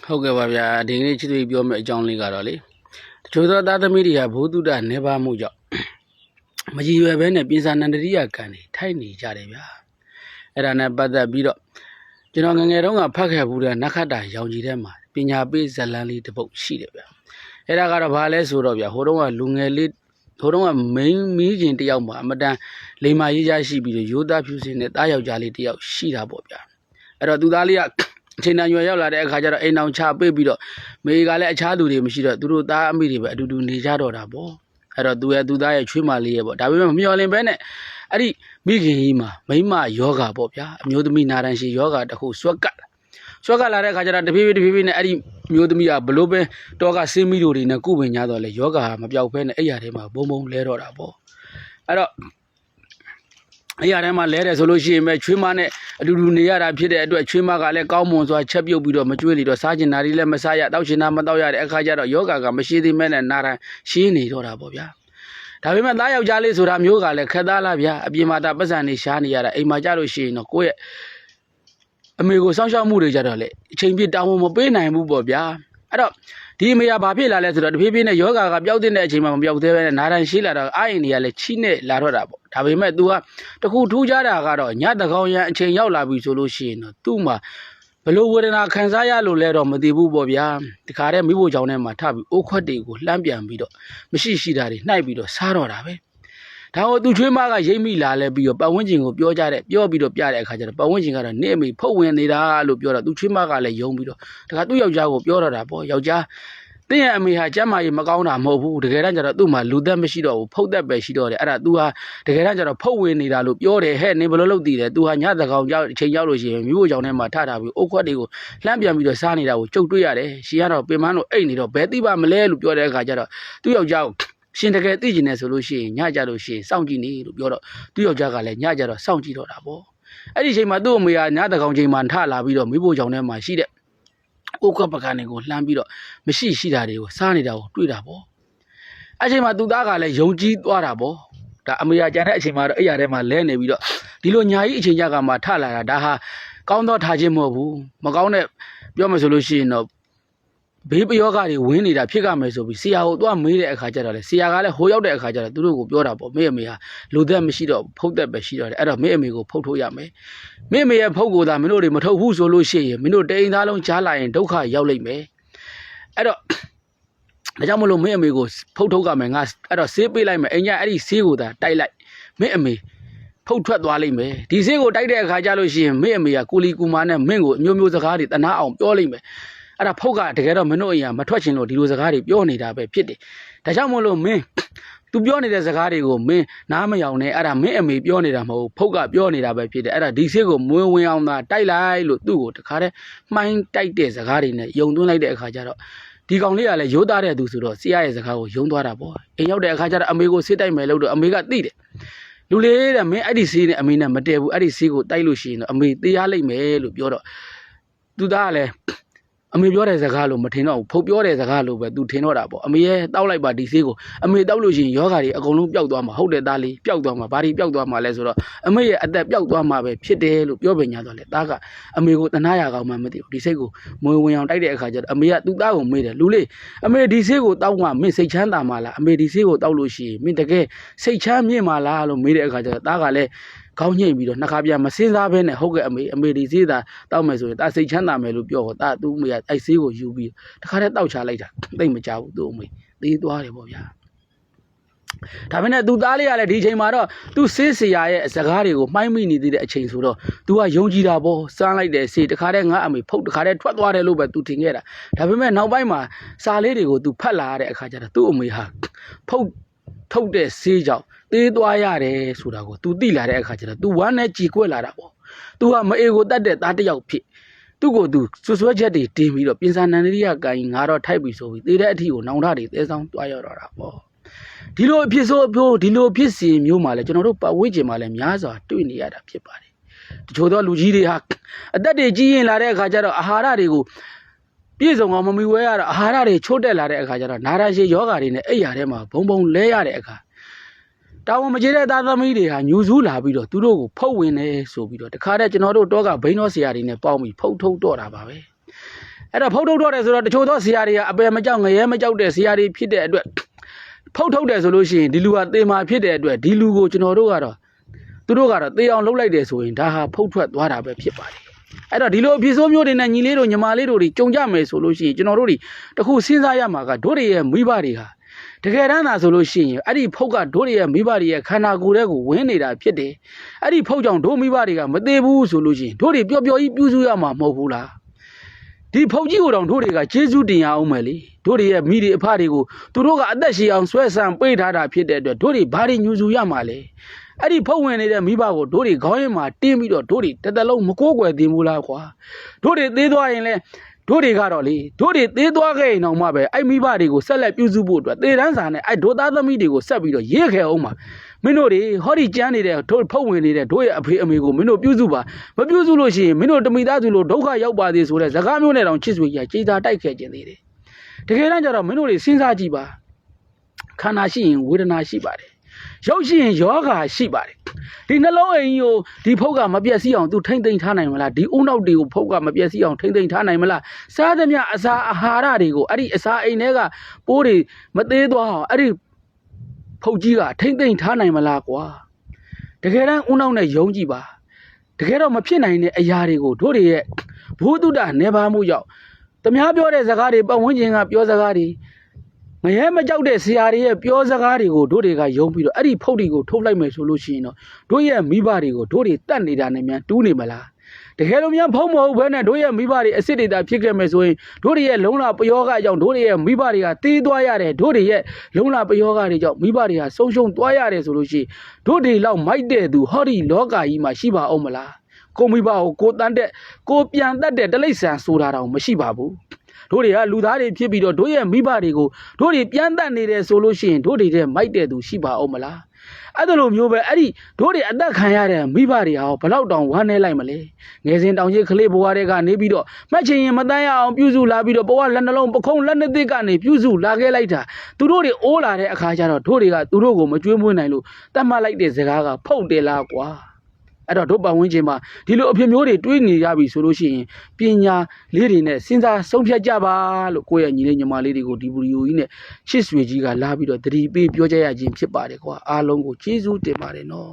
ဟုတ်ကဲ့ပါဗျာဒီနေ့ချစ်သူပြောမယ့်အကြောင်းလေးကတော့လေတချို့သောသားသမီးတွေကဘုသူတ္တနေပါမှုကြောင့်မကြည်ရွယ်ဘဲနဲ့ပြင်စာနန္ဒရိယကံတွေထိုက်နေကြတယ်ဗျာအဲ့ဒါနဲ့ပတ်သက်ပြီးတော့ကျွန်တော်ငငယ်တုန်းကဖတ်ခဲ့ဘူးတဲ့နက္ခတ္တရောင်ကြီးထဲမှာပညာပေးဇလန်းလေးတစ်ပုဒ်ရှိတယ်ဗျာအဲ့ဒါကတော့ဘာလဲဆိုတော့ဗျာဟိုတုန်းကလူငယ်လေးဟိုတုန်းကမိန်းမီးခင်တယောက်မှာအမတန်လိမ္မာရေးကြရှိပြီးတော့ရိုးသားဖြူစင်တဲ့တားယောက်ျားလေးတယောက်ရှိတာပေါ့ဗျာအဲ့တော့သူသားလေးကအချိန်တန်ရွယ်ရောက်လာတဲ့အခါကျတော့အိမ်အောင်ချပေးပြီးတော့မေကလည်းအခြားသူတွေမရှိတော့သူတို့သားအမိတွေပဲအတူတူနေကြတော့တာပေါ့အဲ့တော့သူသားရဲ့ချွေးမလေးရဲ့ပေါ့ဒါပေမဲ့မမျှော်လင့်ပဲနဲ့အဲ့ဒီမိခင်ကြီးမှာမိမယောဂပေါ့ဗျာအမျိုးသမီးနာရန်ရှိယောဂတစ်ခုဆွဲကလာတဲ့အခါကျတော့တဖြည်းဖြည်းနဲ့အဲ့ဒီမျိုးသမီးကဘလို့ပဲတောကဆင်းမိတို့တွေနဲ့ကုပင်ညာတော့လေယောဂဟာမပြောက်ဖဲနဲ့အဲ့ရထဲမှာဘုံလဲတော့တာပေါ့အဲ့တော့အဲ့ရထဲမှာလဲတယ်ဆိုလို့ရှိရင်ပဲချွေးမနဲ့အတူတူနေရတာဖြစ်တဲ့အတွက်ချွေးမကလည်းကောင်းမွန်စွာချက်ပြုတ်ပြီးတော့မကြွေးလေတော့စားကျင်တာတွေလည်းမစားရတောက်ချင်တာမတောက်ရတဲ့အခါကျတော့ယောဂကမရှိသေးမဲ့နဲ့နာရန်ရှင်းနေတော့တာပေါ့ဗျာဒါပေမဲ့သားယောက်ျားလေးဆိုတာမျိုးကလည်းခက်သားလားဗျာအပြင်မှာဒါပတ်စံနေရှားနေရတာအိမ်မှာကြလို့ရှိရင်တော့ကိုယ့်ရဲ့အမေကိုစောင့်ရှောက်မှုတွေကြတော့လေအချိန်ပြည့်တောင်းမပေးနိုင်ဘူးပေါ့ဗျာအဲ့တော့ဒီအမေကဘာဖြစ်လာလဲဆိုတော့တဖြည်းဖြည်းနဲ့ယောဂကပျောက်တဲ့အချိန်မှာမပျောက်သေးပဲနဲ့နာရန်ရှိလာတော့အာရင်တွေကလည်းချိနဲ့လာတော့တာပေါ့ဒါပေမဲ့ तू ကတခုထူးခြားတာကတော့ညတကောင်ရန်အချိန်ရောက်လာပြီဆိုလို့ရှိရင်တော့သူ့မှာဘလို့ဝေဒနာခံစားရလို့လဲတော့မသိဘူးပေါ့ဗျာဒီခါတည်းမိဖို့ကြောင့်ထဲမှာထပြီးအိုးခွက်တွေကိုလှမ်းပြန်ပြီးတော့မရှိတာတွေနှိုက်ပြီးတော့စားတော့တာပဲဒါကိုသူချွေးမကရိပ်မိလာလဲပြီးတော့ပတ်ဝန်းကျင်ကိုပြောပြီးတော့ပြတဲ့အခါကျတော့ပတ်ဝန်းကျင်ကတော့နေအမေဖုတ်ဝင်နေတာလို့ပြောတော့သူချွေးမကလည်းယုံပြီးတော့ဒါကသူ့ယောက်ျားကိုပြောတော့တာပေါ့ယောက်ျားတင်းရဲ့အမေဟာကျမ်းမာရေးမကောင်းတာမဟုတ်ဘူးတကယ်တမ်းကျတော့သူ့မှာလူသက်မရှိတော့ဘူးဖုတ်သက်ပဲရှိတော့တယ်အဲ့ဒါ तू ဟာတကယ်တမ်းကျတော့ဖုတ်ဝင်နေတာလို့ပြောတယ်ဟဲ့နင်ဘယ်လိုလုပ်သိလဲ तू ဟာညသကောင်ကြောက်အချိန်ရောက်လို့ရှိရင်မိဖို့ကြောင့်ထဲမှာထထားပြီးအိုးခွက်တွေကိုလှမ်းပြန်ပြီးတော့စားနေတာကိုကြုတ်တွေ့ရတယ်ရှင်ကတော့ပင်မလို့အိတ်နေတော့ဘယ်သိပါမလဲလို့ပြောတဲ့အခါကျတော့သူ့ယောက်ျားကိုရှင်တကယ်သိကျင်နေဆိုလို့ရှိရင်ညကြလို့ရှိရင်စောင့်ကြည့်နေလို့ပြောတော့သူ့ယောက်ျားကလည်းညကြတော့စောင့်ကြည့်တော့တာပေါ့အဲ့ဒီအချိန်မှာသူ့အမေကညသကောင်ချိန်မှာထလာပြီးတော့မိဖို့ကြောင့်ထဲမှာရှိတဲ့အိုးခွက်ပကံတွေကိုလှမ်းပြီးတော့မရှိတာတွေကိုစားနေတာကိုတွေ့တာပေါ့အဲ့ချိန်မှာသူသားကလည်းယုံကြည်သွားတာပေါ့ဒါအမေကကြံတဲ့အချိန်မှာတော့အဲ့ရထဲမှာလဲနေပြီးတော့ဒီလိုညာကြီးအချိန်ကြကမှထလာတာဒါဟာကောင်းသောထားခြင်းမဟုတ်ဘူးမကောင်းတဲ့ပြောမှဆိုလို့ရှိရင်တော့ဘေးပယောဂတွေဝင်းနေတာဖြစ်ကြမယ်ဆိုပြီးဆရာကိုသွားမေးတဲ့အခါကျတော့လေဆရာကလည်းဟိုရောက်တဲ့အခါကျတော့သူတို့ကိုပြောတာပေါ့မေအမေဟာလူသက်မရှိတော့ဖုတ်သက်ပဲရှိတော့တယ်အဲ့တော့မေအမေကိုဖုတ်ထုတ်ရမယ်မေအမေရဲ့ဖုတ်ကိုသာမင်းတို့တွေမထုတ်ဘူးဆိုလို့ရှိရင်မင်းတို့တိမ်သားလုံးကြားလာရင်ဒုက္ခရောက်လိမ့်မယ်အဲ့တော့ဒါကြောင့်မလို့မေအမေကိုဖုတ်ထုတ်ရမယ်ငါအဲ့တော့ဆေးပေးလိုက်မယ်အင်ညာအဲ့ဒီဆေးကိုသာတိုက်လိုက်မေအမေဖုတ်ထွက်သွားလိမ့်မယ်ဒီဆေးကိုတိုက်တဲ့အခါကျလို့ရှိရင်မေအမေကကိုလီကူမာနဲ့မင်းကိုအမျိုးမျိုးစကားတွေတနာအောင်ပြောလိမ့်မယ်အဲ့ဒါဖုတ်ကတကယ်တော့မင်းတို့အရာမထွက်ချင်လို့ဒီလိုစကားတွေပြောနေတာပဲဖြစ်တယ်ဒါကြောင့်မို့လို့မင်းသူပြောနေတဲ့စကားတွေကိုမင်းနားမယောင်နဲ့အဲ့ဒါမင်းအမေပြောနေတာမဟုတ်ဖုတ်ကပြောနေတာပဲဖြစ်တယ်အဲ့ဒါဒီဆေးကိုမွေးဝင်အောင်သာတိုက်လိုက်လို့သူ့ကိုတခါတည်းမှိုင်းတိုက်တဲ့စကားတွေနဲ့ယုံသွင်းလိုက်တဲ့အခါကျတော့ဒီကောင်လေးကလည်းရိုးသားတဲ့သူဆိုတော့ဆရာရဲ့စကားကိုယုံသွားတာပေါ့အိမ်ရောက်တဲ့အခါကျတော့အမေကိုစစ်တိုက်မယ်လို့တော့အမေကသိတယ်လူလေးတဲ့မင်းအဲ့ဒီဆေးနဲ့အမေနဲ့မတည့်ဘူးအဲ့ဒီဆေးကိုတိုက်လို့ရှိရင်တော့အမေသိရလိမ့်မယ်လို့ပြောတော့သူသားကလည်းအမေပြောတဲ့စကားလို့မထင်တော့ဘူးဖုတ်ပြောတဲ့စကားလို့ပဲသူထင်တော့တာပေါ့အမေရဲ့တောက်လိုက်ပါဒီဆေးကိုအမေတောက်လို့ရှိရင်ယောဂါတွေအကုန်လုံးပျောက်သွားမှာဟုတ်တယ်သားလေးပျောက်သွားမှာဘာတွေပျောက်သွားမှာလဲဆိုတော့အမေရဲ့အသက်ပျောက်သွားမှာပဲဖြစ်တယ်လို့ပြောပင်ညာတော့လေသားကအမေကိုတနာရကောင်မှမသိဘူးဒီစိတ်ကိုမွေဝင်အောင်တိုက်တဲ့အခါကျတော့အမေကသူ့သားကိုမေးတယ်လူလေးအမေဒီဆေးကိုတောက်မှမင်းစိတ်ချမ်းသာမှာလားအမေဒီဆေးကိုတောက်လို့ရှိရင်မင်းတကယ်စိတ်ချမ်းမြေ့မှာလားလို့မေးတဲ့အခါကျတော့သားကလည်းကောင်းညိတ်ပြီးတော့နှစ်ခါပြန်မစင်းစားဘဲနဲ့ဟုတ်ကဲ့အမေဒီဆေးသာတောက်မယ်ဆိုရင်ဒါစိတ်ချမ်းသာမယ်လို့ပြောတော့ဒါသူ့အမေကအဲ့ဆေးကိုယူပြီးတခါတည်းတောက်ချလိုက်တာသိမကြဘူးသူ့အမေသေးသွားတယ်ပေါ့ဗျာဒါပေမဲ့သူသားလေးကလည်းဒီအချိန်မှာတော့သူဆေးဆရာရဲ့စကားတွေကိုမှိုင်းမိနေသေးတဲ့အချိန်ဆိုတော့သူကယုံကြည်တာပေါ့စမ်းလိုက်တဲ့ဆေးတခါတည်းငါအမေဖုတ်တခါတည်းထွက်သွားတယ်လို့ပဲသူထင်ခဲ့တာဒါပေမဲ့နောက်ပိုင်းမှာစာလေးတွေကိုသူဖတ်လာရတဲ့အခါကျတော့သူ့အမေဟာဖုတ်ထုတ်တဲ့ဆေးကြောင့်သေးသွားရတယ်ဆိုတာကို तू သိလာတဲ့အခါကျတော့ तू ဝမ်းနဲ့ကြည်ကွက်လာတာပေါ့ तू ကမအေကိုတတ်တဲ့သားတစ်ယောက်ဖြစ်သူ့ကို तू ဆွဆွဲချက်တွေတင်ပြီးတော့ပြင်စာနန္ဒရိယကံကြီးငါတော့ထိုက်ပြီဆိုပြီးသေတဲ့အထီကိုနောင်ထတွေသဲဆောင်တွားရောက်တော့တာပေါ့ဒီလိုအဖြစ်ဆိုဒီလိုဖြစ်စီမျိုးမှာလဲကျွန်တော်တို့ပတ်ဝန်းကျင်မှာလဲများစွာတွေ့နေရတာဖြစ်ပါတယ်တချို့သောလူကြီးတွေဟာအသက်တွေကြီးရင်လာတဲ့အခါကျတော့အာဟာရတွေကိုပြည့်စုံအောင်မမီဝဲရတော့အာဟာရတွေချိုးတက်လာတဲ့အခါကျတော့နာရရှည်ယောဂါတွေနဲ့အိပ်ရာထဲမှာဘုံလဲရတဲ့အခါတောင်မကျေတဲ့သားသမီးတွေဟာညူစူးလာပြီးတော့သူတို့ကိုဖုတ်ဝင်နေဆိုပြီးတော့တခါတည်းကျွန်တော်တို့တော့ကဘိန်းတော်ဆရာတွေနဲ့ပေါင်းပြီးဖုတ်ထုတ်တော့တာပါပဲ အဲ့တော့ဖုတ်ထုတ်တော့တယ်ဆိုတော့တချို့သောဆရာတွေကအပယ်မကြောက်ငရဲမကြောက်တဲ့ဆရာတွေဖြစ်တဲ့အတွက်ဖုတ်ထုတ်တယ်ဆိုလို့ရှိရင်ဒီလူကသေမာဖြစ်တဲ့အတွက်ဒီလူကိုကျွန်တော်တို့ကတော့သူတို့ကတော့သေအောင်လှုပ်လိုက်တယ်ဆိုရင်ဒါဟာဖုတ်ထွက်သွားတာပဲဖြစ်ပါတယ်အဲ့တော့ဒီလိုအဖြစ်ဆိုးမျိုးတွေနဲ့ညီလေးတို့ညီမလေးတို့တွေကြုံကြမယ်ဆိုလို့ရှိရင်ကျွန်တော်တို့တွေတခုစဉ်းစားရမှာကတို့တွေရဲ့မိဘတွေဟာတကယ်တမ်းသာဆိုလို့ရှိရင်အဲ့ဒီဖုတ်ကတို့တွေရဲ့မိဘတွေရဲ့ခန္ဓာကိုယ်တွေကိုဝင်နေတာဖြစ်တယ်အဲ့ဒီဖုတ်ကြောင့်တို့မိဘတွေကမသေးဘူးဆိုလို့ရှိရင်တို့တွေပျော်ပျော်ကြီးပြုစုရမှာမဟုတ်ဘူးလားဒီဖုတ်ကြီးကိုတောင်တို့တွေကကျေးဇူးတင်ရအောင်မယ်လေတို့တွေရဲ့မိတွေအဖတွေကိုသူတို့ကအသက်ရှည်အောင်ဆွဲဆန့်ပေးထားတာဖြစ်တဲ့အတွက်တို့တွေဘာတွေညူစုရမှာလဲအဲ့ဒီဖုတ်ဝင်နေတဲ့မိဘကိုတို့တွေခေါင်းရင်မှာတင်းပြီးတော့တို့တွေတစ်သက်လုံးမကိုးကွယ်သင်ဘူးလားကွာတို့တွေသေးသွားရင်လဲတို့တွေကတော့လေတို့တွေသေးသွားခဲ့ရင်တော့မှပဲအဲ့မိဘတွေကိုဆက်လက်ပြုစုဖို့အတွက်သေတန်းစာနဲ့အဲ့ဒိုသားသမီးတွေကိုဆက်ပြီးတော့ရေးခဲ့အောင်ပါမင်းတို့တွေဟောဒီကျမ်းနေတဲ့တို့ဖုတ်ဝင်နေတဲ့တို့ရဲ့အဖေအမေကိုမင်းတို့ပြုစုပါမပြုစုလို့ရှိရင်မင်းတို့တမိသားစုလို့ဒုက္ခရောက်ပါသေးဆိုတဲ့စကားမျိုးနဲ့တောင်ချစ်ဆွေကြီးကြေးသာတိုက်ခဲ့ခြင်းသေးတယ်တကယ်တမ်းကျတော့မင်းတို့တွေစဉ်းစားကြည့်ပါခန္ဓာရှိရင်ဝေဒနာရှိပါတယ်ရုပ်ရှိရင်ယောဂါရှိပါတယ်ဒီနှလုံးအိမ်ကိုဒီဖုတ်ကမပြည့်စည်အောင်သူထိမ့်သိမ့်ထားနိုင်မလားဒီအုံနောက်တွေကိုဖုတ်ကမပြည့်စည်အောင်ထိမ့်သိမ့်ထားနိုင်မလားစားသမျှအစာအာဟာရတွေကိုအဲ့ဒီအစာအိမ်တွေကပိုးတွေမသေးသွားအောင်အဲ့ဒီဖုတ်ကြီးကထိမ့်သိမ့်ထားနိုင်မလားကွာတကယ်တမ်းအုံနောက်နဲ့ယုံကြည်ပါတကယ်တော့မဖြစ်နိုင်တဲ့အရာတွေကိုတို့တွေရဲ့ဘုဒ္ဓနေပါမှုကြောင့်တမားပြောတဲ့စကားတွေပတ်ဝန်းကျင်ကပြောစကားတွေမရဲမကြောက်တဲ့ဆရာတွေရဲ့ပြောစကားတွေကိုတို့တွေကယုံပြီးတော့အဲ့ဒီဖုတ်တွေကိုထုတ်လိုက်မယ်ဆိုလို့ရှိရင်တော့တို့ရဲ့မိဘတွေကိုတို့တွေတတ်နေတာနဲ့များတူးနေမလားတကယ်လို့များဖုံးမဟုတ်ဘဲနဲ့တို့ရဲ့မိဘတွေအစ်စ်တွေတာဖြစ်ခဲ့မယ်ဆိုရင်တို့တွေရဲ့လုံလပယောဂအကြောင်းတို့တွေရဲ့မိဘတွေကတေးသွားရတယ်တို့တွေရဲ့လုံလပယောဂတွေကြောင့်မိဘတွေကဆုံးရှုံးသွားရတယ်ဆိုလို့ရှိရင်တို့တွေလောက်မိုက်တဲ့သူဟောဒီလောကကြီးမှာရှိပါအောင်မလားကိုမိဘကိုကိုတန်းတဲ့ကိုပြန်တတ်တဲ့တလိ္ဆန်ဆိုတာတောင်မရှိပါဘူးတို့တွေကလူသားတွေဖြစ်ပြီးတော့တို့ရဲ့မိဘတွေကိုတို့တွေပြန်တတ်နေတယ်ဆိုလို့ရှိရင်တို့တွေတဲ့မိုက်တဲ့သူရှိပါအောင်မလားအဲ့ဒါလိုမျိုးပဲအဲ့ဒီတို့တွေအသက်ခံရတဲ့မိဘတွေဟာဘလောက်တောင်ဝမ်းနေလိုက်မလဲငယ်စဉ်တောင်ကြီးကလေးဘဝတွေကနေပြီးတော့မှတ်ချင်ရင်မတန်းရအောင်ပြုစုလာပြီးတော့ဘဝလက်နှလုံးပခုံးလက်နှစ်သိကနေပြုစုလာခဲ့လိုက်တာသူတို့တွေအိုးလာတဲ့အခါကျတော့တို့တွေကသူတို့ကိုမကြွေးမွေးနိုင်လို့တတ်မှတ်လိုက်တဲ့စကားကဖုတ်တယ်လားကွာအဲ့တော့တို့ပတ်ဝန်းကျင်မှာဒီလိုအဖြစ်မျိုးတွေတွေးနေရပြီဆိုလို့ရှိရင်ပညာလေးတွေနဲ့စဉ်းစားဆုံးဖြတ်ကြပါလို့ကိုယ့်ရဲ့ညီလေးညီမလေးတွေကိုဒီဗီဒီယိုကြီးနဲ့ချစ်ဆွေကြီးကလာပြီးတော့တတိပေးပြောကြရခြင်းဖြစ်ပါတယ်ကွာအားလုံးကိုကျေးဇူးတင်ပါတယ်နော်